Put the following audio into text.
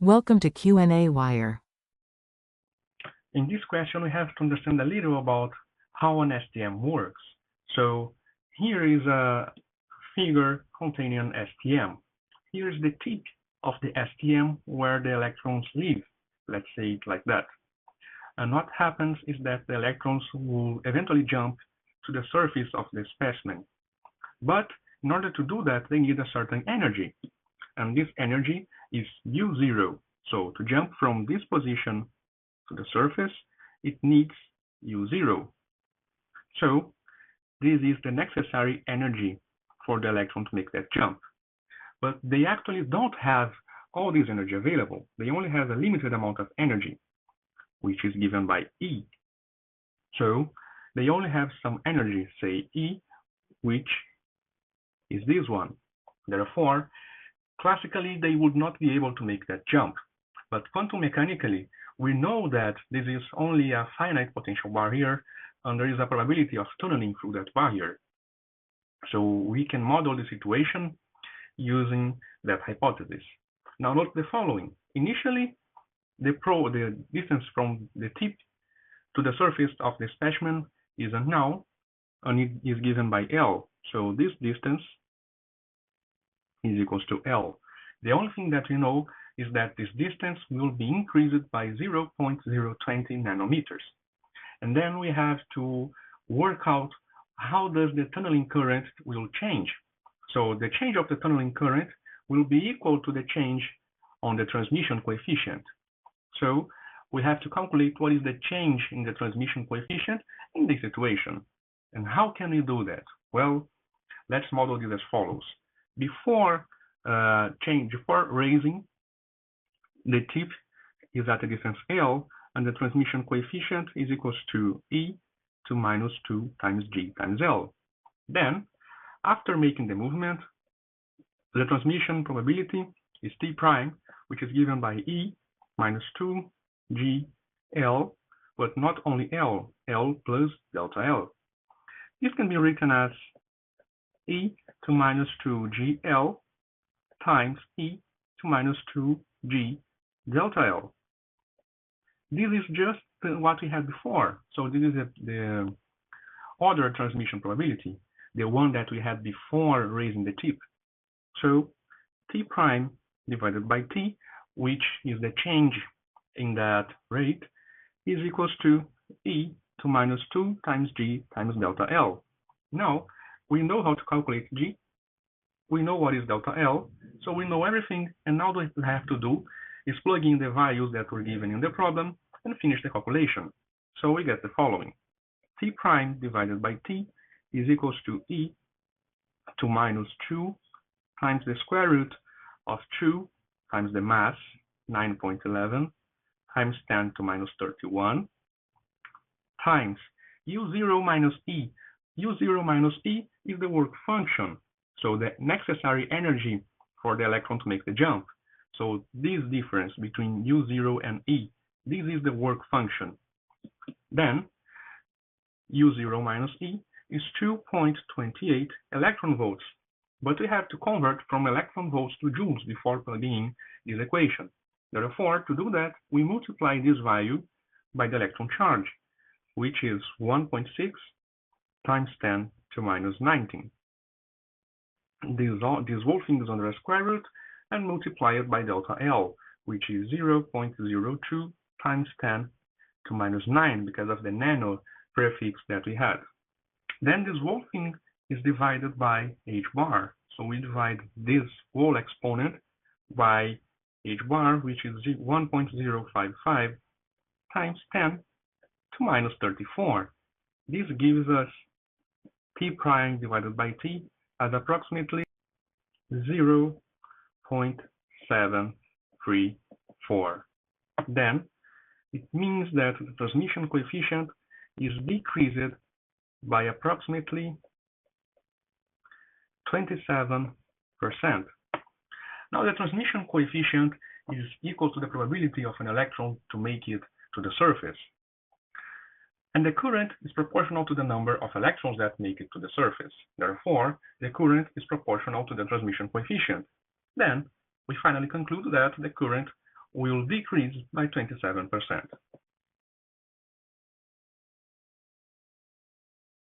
Welcome to qnawire. In this question, we have to understand a little about how an STM works. So here is a figure containing an STM. Here is the tip of the STM where the electrons live. Let's say it like that. And what happens is that the electrons will eventually jump to the surface of the specimen. But in order to do that, they need a certain energy. And this energy is U0. So to jump from this position to the surface, it needs U0. So this is the necessary energy for the electron to make that jump. But they actually don't have all this energy available. They only have a limited amount of energy, which is given by E. So they only have some energy, say E, which is this one. Therefore, classically, they would not be able to make that jump. But quantum mechanically, we know that this is only a finite potential barrier, and there is a probability of tunneling through that barrier. So we can model the situation using that hypothesis. Now note the following. Initially, the distance from the tip to the surface of the specimen is unknown, and it is given by L. So this distance is equals to L. The only thing that we know is that this distance will be increased by 0.020 nanometers. And then we have to work out how does the tunneling current will change. So the change of the tunneling current will be equal to the change on the transmission coefficient. So we have to calculate what is the change in the transmission coefficient in this situation. And how can we do that? Well, let's model this as follows. Before raising, the tip is at a distance L, and the transmission coefficient is equals to E to minus 2 times G times L. Then, after making the movement, the transmission probability is T prime, which is given by E minus 2 G L, but not only L, L plus delta L. This can be written as E to minus 2 G L times E to minus 2 G delta L. This is just what we had before. So this is the other transmission probability, the one that we had before raising the tip. So T prime divided by T, which is the change in that rate, is equals to E to minus 2 times G times delta L. Now, we know how to calculate G. We know what is delta L, so we know everything, and now what we have to do is plug in the values that were given in the problem and finish the calculation. So we get the following. T prime divided by T is equals to E to minus 2 times the square root of 2 times the mass, 9.11, times 10 to minus 31, times U0 minus E. U0 minus E is the work function, so the necessary energy for the electron to make the jump. So this difference between U0 and E, this is the work function. Then U0 minus E is 2.28 electron volts, but we have to convert from electron volts to joules before plugging in this equation. Therefore, to do that, we multiply this value by the electron charge, which is 1.6 times 10 to minus 19. This whole thing is under a square root and multiply it by delta L, which is 0.02 times 10 to minus 9 because of the nano prefix that we had. Then this whole thing is divided by h bar. So we divide this whole exponent by h bar, which is 1.055 times 10 to minus 34. This gives us T prime divided by T as approximately 0.734. Then it means that the transmission coefficient is decreased by approximately 27%. Now the transmission coefficient is equal to the probability of an electron to make it to the surface. And the current is proportional to the number of electrons that make it to the surface. Therefore, the current is proportional to the transmission coefficient. Then, we finally conclude that the current will decrease by 27%.